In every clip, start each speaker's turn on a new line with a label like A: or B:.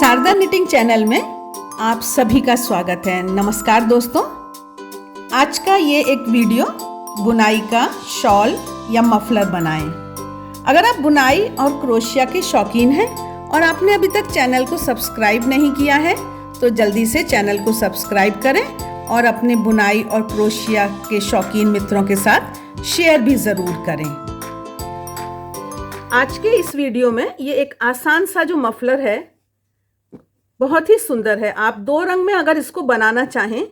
A: Sharda knitting channel में आप सभी का स्वागत है। नमस्कार दोस्तों, आज का ये एक वीडियो बुनाई का शॉल या मफलर बनाएं। अगर आप बुनाई और क्रोशिया के शौकीन हैं और आपने अभी तक चैनल को सब्सक्राइब नहीं किया है तो जल्दी से चैनल को सब्सक्राइब करें और अपने बुनाई और क्रोशिया के शौकीन मित्रों के साथ शेयर भी ज़रूर करें। आज के इस वीडियो में ये एक आसान सा जो मफलर है बहुत ही सुंदर है। आप दो रंग में अगर इसको बनाना चाहें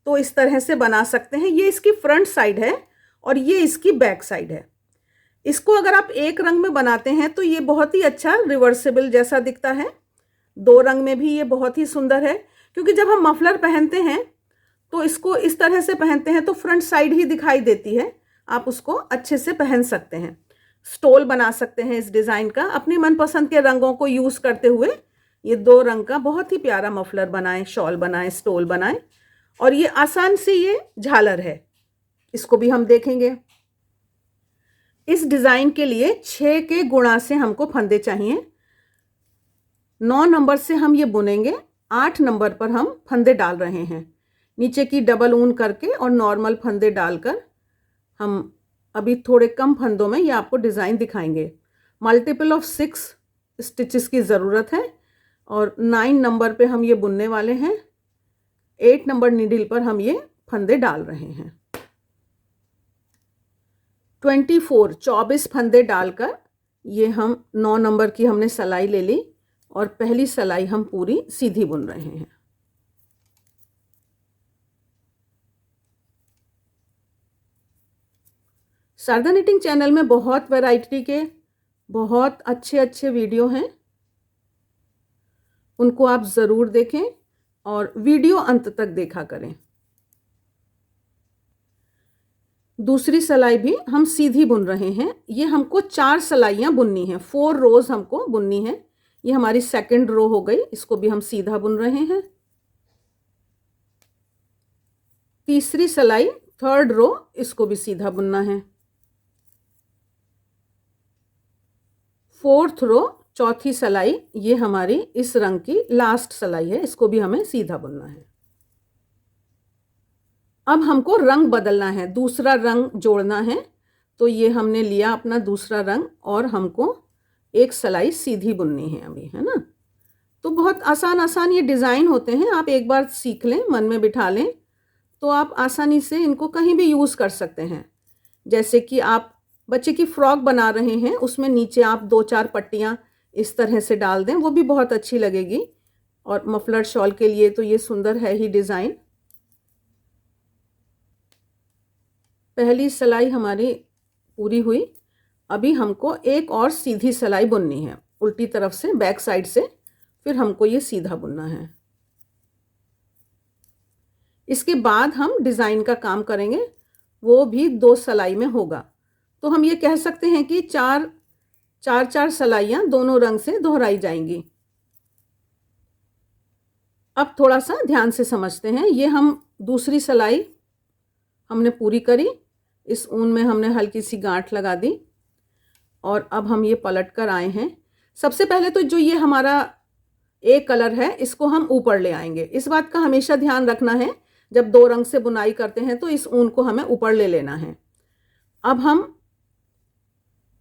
A: तो इस तरह से बना सकते हैं। ये इसकी फ्रंट साइड है और ये इसकी बैक साइड है। इसको अगर आप एक रंग में बनाते हैं तो ये बहुत ही अच्छा रिवर्सिबल जैसा दिखता है। दो रंग में भी ये बहुत ही सुंदर है, क्योंकि जब हम मफलर पहनते हैं तो इसको इस तरह से पहनते हैं तो फ्रंट साइड ही दिखाई देती है। आप उसको अच्छे से पहन सकते हैं। स्टोल बना सकते हैं इस डिज़ाइन का। अपनी मनपसंद के रंगों को यूज़ करते हुए ये दो रंग का बहुत ही प्यारा मफलर बनाएं, शॉल बनाएं, स्टोल बनाएं। और ये आसान सी ये झालर है, इसको भी हम देखेंगे। इस डिज़ाइन के लिए 6 के गुणा से हमको फंदे चाहिए। 9 नंबर से हम ये बुनेंगे, 8 नंबर पर हम फंदे डाल रहे हैं। नीचे की डबल ऊन करके और नॉर्मल फंदे डालकर हम अभी थोड़े कम फंदों में ये आपको डिज़ाइन दिखाएंगे। मल्टीपल ऑफ 6 स्टिचेस की ज़रूरत है और 9 नंबर पे हम ये बुनने वाले हैं। 8 नंबर नीडल पर हम ये फंदे डाल रहे हैं। 24 फंदे डालकर ये हम 9 नंबर की हमने सिलाई ले ली और पहली सिलाई हम पूरी सीधी बुन रहे हैं। शारदा निटिंग चैनल में बहुत वैरायटी के बहुत अच्छे वीडियो हैं, उनको आप ज़रूर देखें और वीडियो अंत तक देखा करें। दूसरी सिलाई भी हम सीधी बुन रहे हैं। ये हमको 4 सिलाइयाँ बुननी है, 4 रोज हमको बुननी है। ये हमारी सेकंड रो हो गई, इसको भी हम सीधा बुन रहे हैं। तीसरी सिलाई थर्ड रो, इसको भी सीधा बुनना है। फोर्थ रो चौथी सिलाई, ये हमारी इस रंग की लास्ट सिलाई है, इसको भी हमें सीधा बुनना है। अब हमको रंग बदलना है, दूसरा रंग जोड़ना है। तो ये हमने लिया अपना दूसरा रंग और हमको एक सिलाई सीधी बुननी है अभी, है ना। तो बहुत आसान ये डिज़ाइन होते हैं। आप एक बार सीख लें, मन में बिठा लें, तो आप आसानी से इनको कहीं भी यूज़ कर सकते हैं। जैसे कि आप बच्चे की फ्रॉक बना रहे हैं, उसमें नीचे आप 2-4 पट्टियाँ इस तरह से डाल दें, वो भी बहुत अच्छी लगेगी। और मफलर शॉल के लिए तो ये सुंदर है ही डिज़ाइन। पहली सिलाई हमारी पूरी हुई। अभी हमको एक और सीधी सिलाई बुननी है, उल्टी तरफ से, बैक साइड से। फिर हमको ये सीधा बुनना है। इसके बाद हम डिज़ाइन का काम करेंगे, वो भी 2 सिलाई में होगा। तो हम ये कह सकते हैं कि 4 सिलाइयाँ दोनों रंग से दोहराई जाएंगी। अब थोड़ा सा ध्यान से समझते हैं। ये हम दूसरी सिलाई हमने पूरी करी, इस ऊन में हमने हल्की सी गांठ लगा दी और अब हम ये पलट कर आए हैं। सबसे पहले तो जो ये हमारा एक कलर है, इसको हम ऊपर ले आएंगे। इस बात का हमेशा ध्यान रखना है, जब 2 रंग से बुनाई करते हैं तो इस ऊन को हमें ऊपर ले लेना है। अब हम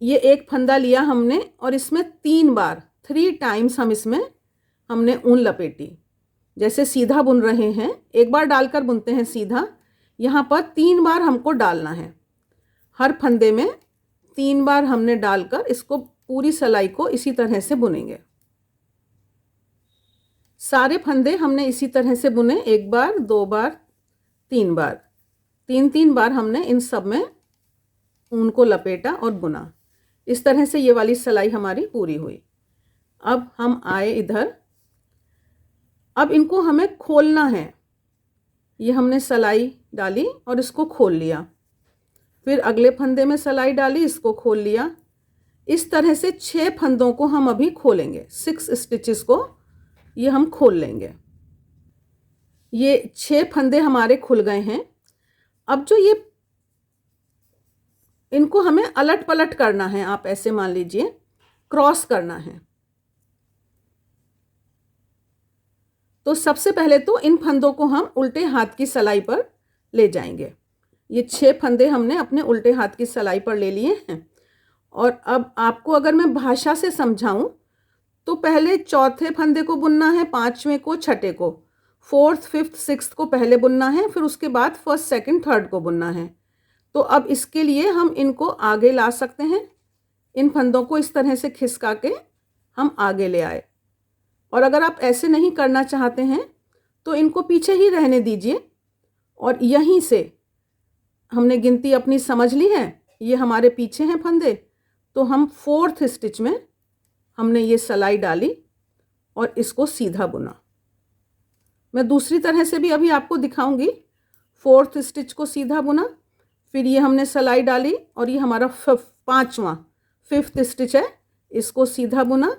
A: ये एक फंदा लिया हमने और इसमें 3 टाइम्स हम इसमें हमने ऊन लपेटी। जैसे सीधा बुन रहे हैं, एक बार डालकर बुनते हैं सीधा, यहाँ पर 3 बार हमको डालना है। हर फंदे में 3 बार हमने डालकर इसको पूरी सिलाई को इसी तरह से बुनेंगे। सारे फंदे हमने इसी तरह से बुने, 1 बार, 2 बार, 3 बार, 3 बार हमने इन सब में ऊन को लपेटा और बुना। इस तरह से ये वाली सिलाई हमारी पूरी हुई। अब हम आए इधर। अब इनको हमें खोलना है। ये हमने सिलाई डाली और इसको खोल लिया। फिर अगले फंदे में सिलाई डाली, इसको खोल लिया। इस तरह से 6 फंदों को हम अभी खोलेंगे। 6 स्टिचेस को ये हम खोल लेंगे। ये 6 फंदे हमारे खुल गए हैं। अब जो ये इनको हमें अलट पलट करना है, आप ऐसे मान लीजिए क्रॉस करना है। तो सबसे पहले तो इन फंदों को हम उल्टे हाथ की सिलाई पर ले जाएंगे। ये 6 फंदे हमने अपने उल्टे हाथ की सिलाई पर ले लिए हैं। और अब आपको अगर मैं भाषा से समझाऊं तो पहले चौथे फंदे को बुनना है, पांचवें को, छठे को, फोर्थ, फिफ्थ, सिक्स्थ को पहले बुनना है, फिर उसके बाद फर्स्ट, सेकंड, थर्ड को बुनना है। तो अब इसके लिए हम इनको आगे ला सकते हैं। इन फंदों को इस तरह से खिसका के हम आगे ले आए। और अगर आप ऐसे नहीं करना चाहते हैं तो इनको पीछे ही रहने दीजिए। और यहीं से हमने गिनती अपनी समझ ली है, ये हमारे पीछे हैं फंदे, तो हम फोर्थ स्टिच में हमने ये सिलाई डाली और इसको सीधा बुना। मैं दूसरी तरह से भी अभी आपको दिखाऊंगी। फोर्थ स्टिच को सीधा बुना, फिर ये हमने सिलाई डाली और ये हमारा फिफ्थ स्टिच है, इसको सीधा बुना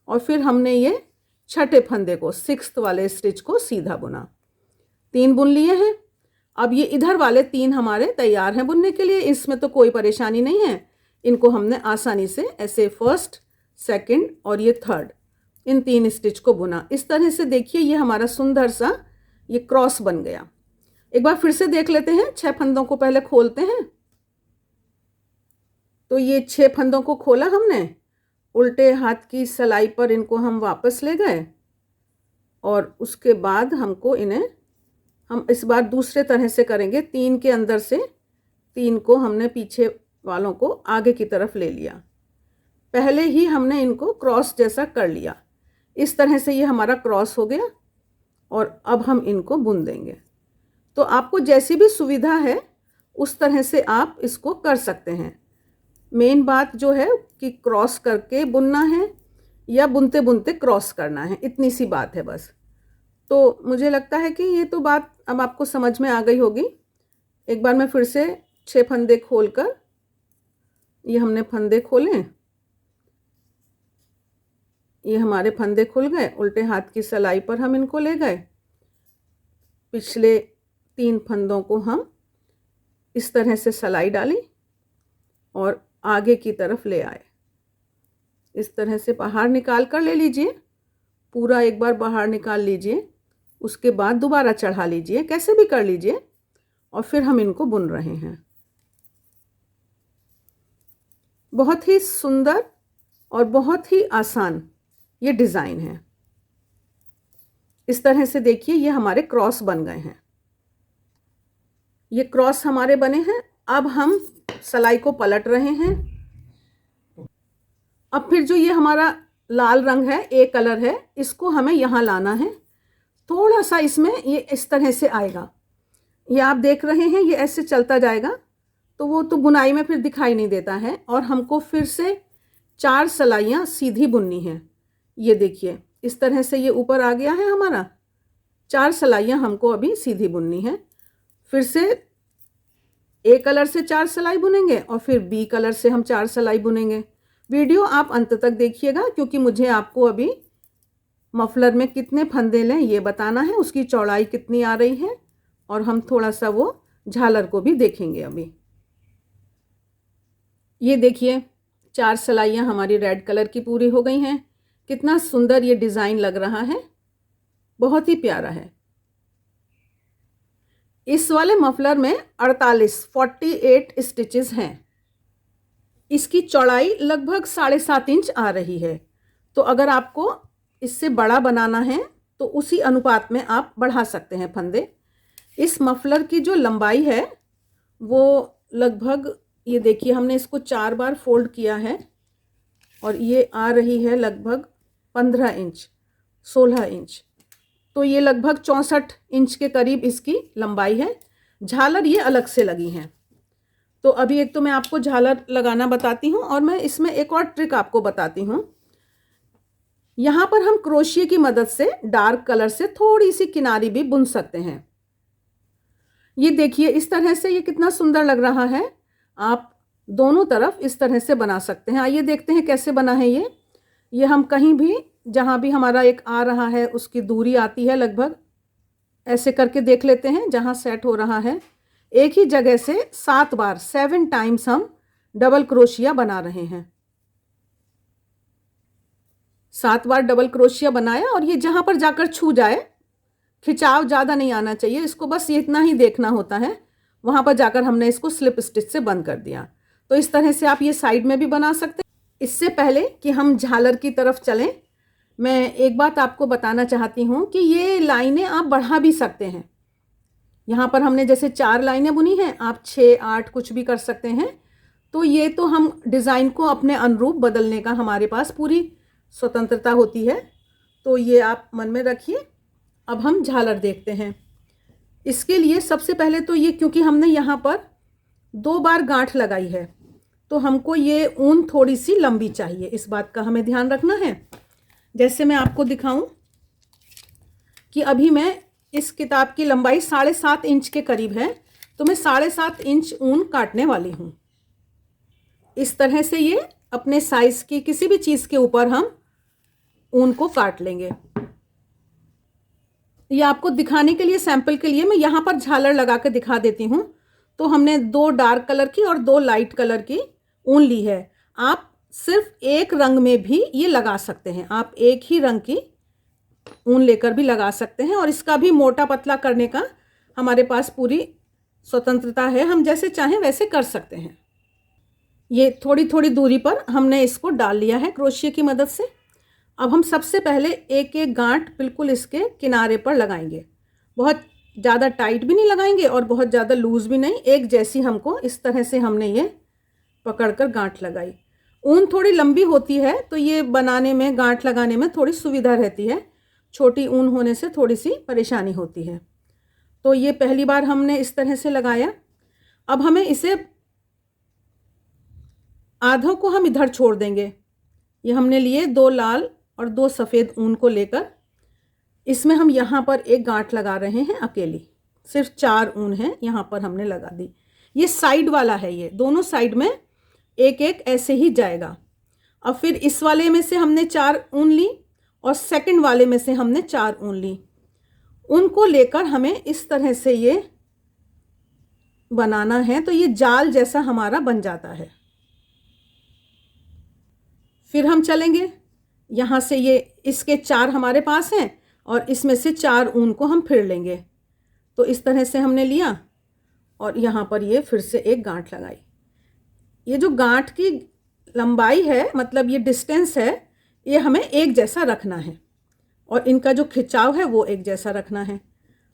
A: और फिर हमने ये छठे फंदे को, सिक्स्थ वाले स्टिच को सीधा बुना। 3 बुन लिए हैं। अब ये इधर वाले 3 हमारे तैयार हैं बुनने के लिए, इसमें तो कोई परेशानी नहीं है। इनको हमने आसानी से ऐसे फर्स्ट, सेकंड और ये थर्ड, इन 3 स्टिच को बुना। इस तरह से देखिए ये हमारा सुंदर सा ये क्रॉस बन गया। एक बार फिर से देख लेते हैं। 6 फंदों को पहले खोलते हैं। तो ये 6 फंदों को खोला हमने, उल्टे हाथ की सिलाई पर इनको हम वापस ले गए और उसके बाद हमको इन्हें हम इस बार दूसरे तरह से करेंगे। 3 के अंदर से 3 को हमने पीछे वालों को आगे की तरफ ले लिया। पहले ही हमने इनको क्रॉस जैसा कर लिया। इस तरह से ये हमारा क्रॉस हो गया और अब हम इनको बुन देंगे। तो आपको जैसी भी सुविधा है उस तरह से आप इसको कर सकते हैं। मेन बात जो है कि क्रॉस करके बुनना है या बुनते बुनते क्रॉस करना है, इतनी सी बात है बस। तो मुझे लगता है कि ये तो बात अब आपको समझ में आ गई होगी। एक बार मैं फिर से 6 फंदे खोलकर, ये हमने फंदे खोले, ये हमारे फंदे खुल गए। उल्टे हाथ की सिलाई पर हम इनको ले गए। पिछले 3 फंदों को हम इस तरह से सिलाई डाली और आगे की तरफ ले आए। इस तरह से बाहर निकाल कर ले लीजिए, पूरा एक बार बाहर निकाल लीजिए, उसके बाद दोबारा चढ़ा लीजिए, कैसे भी कर लीजिए। और फिर हम इनको बुन रहे हैं। बहुत ही सुंदर और बहुत ही आसान ये डिज़ाइन है। इस तरह से देखिए ये हमारे क्रॉस बन गए हैं। ये क्रॉस हमारे बने हैं। अब हम सिलाई को पलट रहे हैं। अब फिर जो ये हमारा लाल रंग है, ए कलर है, इसको हमें यहाँ लाना है। थोड़ा सा इसमें ये इस तरह से आएगा। ये आप देख रहे हैं ये ऐसे चलता जाएगा, तो वो तो बुनाई में फिर दिखाई नहीं देता है। और हमको फिर से 4 सिलाइयाँ सीधी बुननी है। ये देखिए इस तरह से ये ऊपर आ गया है हमारा। 4 सिलाइयाँ हमको अभी सीधी बुननी है। फिर से ए कलर से 4 सिलाई बुनेंगे और फिर बी कलर से हम 4 सिलाई बुनेंगे। वीडियो आप अंत तक देखिएगा, क्योंकि मुझे आपको अभी मफलर में कितने फंदे लें ये बताना है, उसकी चौड़ाई कितनी आ रही है, और हम थोड़ा सा वो झालर को भी देखेंगे अभी। ये देखिए 4 सिलाइयाँ हमारी रेड कलर की पूरी हो गई हैं। कितना सुंदर ये डिज़ाइन लग रहा है, बहुत ही प्यारा है। इस वाले मफलर में 48 स्टिचेस हैं। इसकी चौड़ाई लगभग 7.5 इंच आ रही है। तो अगर आपको इससे बड़ा बनाना है तो उसी अनुपात में आप बढ़ा सकते हैं फंदे। इस मफलर की जो लंबाई है वो लगभग, ये देखिए हमने इसको 4 बार फोल्ड किया है और ये आ रही है लगभग 15 इंच, 16 इंच। तो ये लगभग 64 इंच के करीब इसकी लंबाई है। झालर ये अलग से लगी हैं। तो अभी एक तो मैं आपको झालर लगाना बताती हूँ और मैं इसमें एक और ट्रिक आपको बताती हूँ। यहाँ पर हम क्रोशिया की मदद से डार्क कलर से थोड़ी सी किनारी भी बुन सकते हैं। ये देखिए इस तरह से ये कितना सुंदर लग रहा है। आप दोनों तरफ इस तरह से बना सकते हैं। आइए देखते हैं कैसे बना है ये हम कहीं भी, जहाँ भी हमारा एक आ रहा है उसकी दूरी आती है लगभग, ऐसे करके देख लेते हैं जहाँ सेट हो रहा है। एक ही जगह से 7 बार 7 टाइम्स हम डबल क्रोशिया बना रहे हैं। 7 बार डबल क्रोशिया बनाया और ये जहाँ पर जाकर छू जाए खिंचाव ज़्यादा नहीं आना चाहिए, इसको बस ये इतना ही देखना होता है। वहाँ पर जाकर हमने इसको स्लिप स्टिच से बंद कर दिया। तो इस तरह से आप ये साइड में भी बना सकते हैं। इससे पहले कि हम झालर की तरफ चलें, मैं एक बात आपको बताना चाहती हूँ कि ये लाइनें आप बढ़ा भी सकते हैं। यहाँ पर हमने जैसे 4 लाइनें बुनी हैं, आप 6, 8 कुछ भी कर सकते हैं। तो ये तो हम डिज़ाइन को अपने अनुरूप बदलने का हमारे पास पूरी स्वतंत्रता होती है, तो ये आप मन में रखिए। अब हम झालर देखते हैं। इसके लिए सबसे पहले तो ये, क्योंकि हमने यहाँ पर 2 बार गांठ लगाई है, तो हमको ये ऊन थोड़ी सी लंबी चाहिए, इस बात का हमें ध्यान रखना है। जैसे मैं आपको दिखाऊं कि अभी मैं इस किताब की लंबाई 7.5 इंच के करीब है, तो मैं 7.5 इंच ऊन काटने वाली हूँ। इस तरह से ये अपने साइज की किसी भी चीज़ के ऊपर हम ऊन को काट लेंगे। ये आपको दिखाने के लिए, सैंपल के लिए मैं यहाँ पर झालर लगा के दिखा देती हूँ। तो हमने 2 डार्क कलर की और 2 लाइट कलर की ऊन ली है। आप सिर्फ एक रंग में भी ये लगा सकते हैं, आप एक ही रंग की ऊन लेकर भी लगा सकते हैं, और इसका भी मोटा पतला करने का हमारे पास पूरी स्वतंत्रता है, हम जैसे चाहें वैसे कर सकते हैं। ये थोड़ी थोड़ी दूरी पर हमने इसको डाल लिया है क्रोशिया की मदद से। अब हम सबसे पहले एक एक गांठ बिल्कुल इसके किनारे पर लगाएंगे। बहुत ज़्यादा टाइट भी नहीं लगाएंगे और बहुत ज़्यादा लूज़ भी नहीं, एक जैसी हमको इस तरह से हमने ये पकड़कर गांठ लगाई। ऊन थोड़ी लंबी होती है तो ये बनाने में, गांठ लगाने में थोड़ी सुविधा रहती है, छोटी ऊन होने से थोड़ी सी परेशानी होती है। तो ये पहली बार हमने इस तरह से लगाया। अब हमें इसे आधों को हम इधर छोड़ देंगे। ये हमने लिए 2 लाल और 2 सफ़ेद ऊन को लेकर, इसमें हम यहाँ पर एक गांठ लगा रहे हैं अकेली, सिर्फ 4 ऊन है यहाँ पर हमने लगा दी। ये साइड वाला है, ये दोनों साइड में एक एक ऐसे ही जाएगा। अब फिर इस वाले में से हमने 4 ऊन ली और सेकंड वाले में से हमने 4 ऊन ली। उनको लेकर हमें इस तरह से ये बनाना है, तो ये जाल जैसा हमारा बन जाता है। फिर हम चलेंगे यहाँ से, ये इसके 4 हमारे पास हैं और इसमें से 4 ऊन को हम फिर लेंगे। तो इस तरह से हमने लिया और यहाँ पर ये फिर से एक गांठ लगाई। ये जो गांठ की लंबाई है, मतलब ये डिस्टेंस है, ये हमें एक जैसा रखना है और इनका जो खिंचाव है वो एक जैसा रखना है।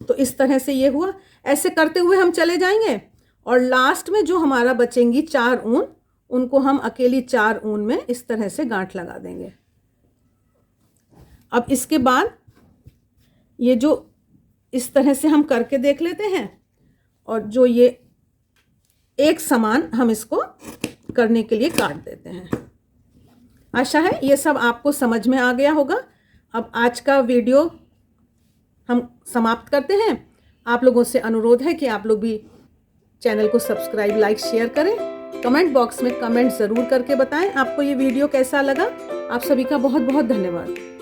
A: तो इस तरह से ये हुआ। ऐसे करते हुए हम चले जाएंगे और लास्ट में जो हमारा बचेंगी 4 ऊन, उनको हम अकेली 4 ऊन में इस तरह से गांठ लगा देंगे। अब इसके बाद ये जो इस तरह से हम करके देख लेते हैं, और जो ये एक समान हम इसको करने के लिए काट देते हैं। आशा है ये सब आपको समझ में आ गया होगा। अब आज का वीडियो हम समाप्त करते हैं। आप लोगों से अनुरोध है कि आप लोग भी चैनल को सब्सक्राइब, लाइक, शेयर करें। कमेंट बॉक्स में कमेंट ज़रूर करके बताएं आपको ये वीडियो कैसा लगा। आप सभी का बहुत बहुत धन्यवाद।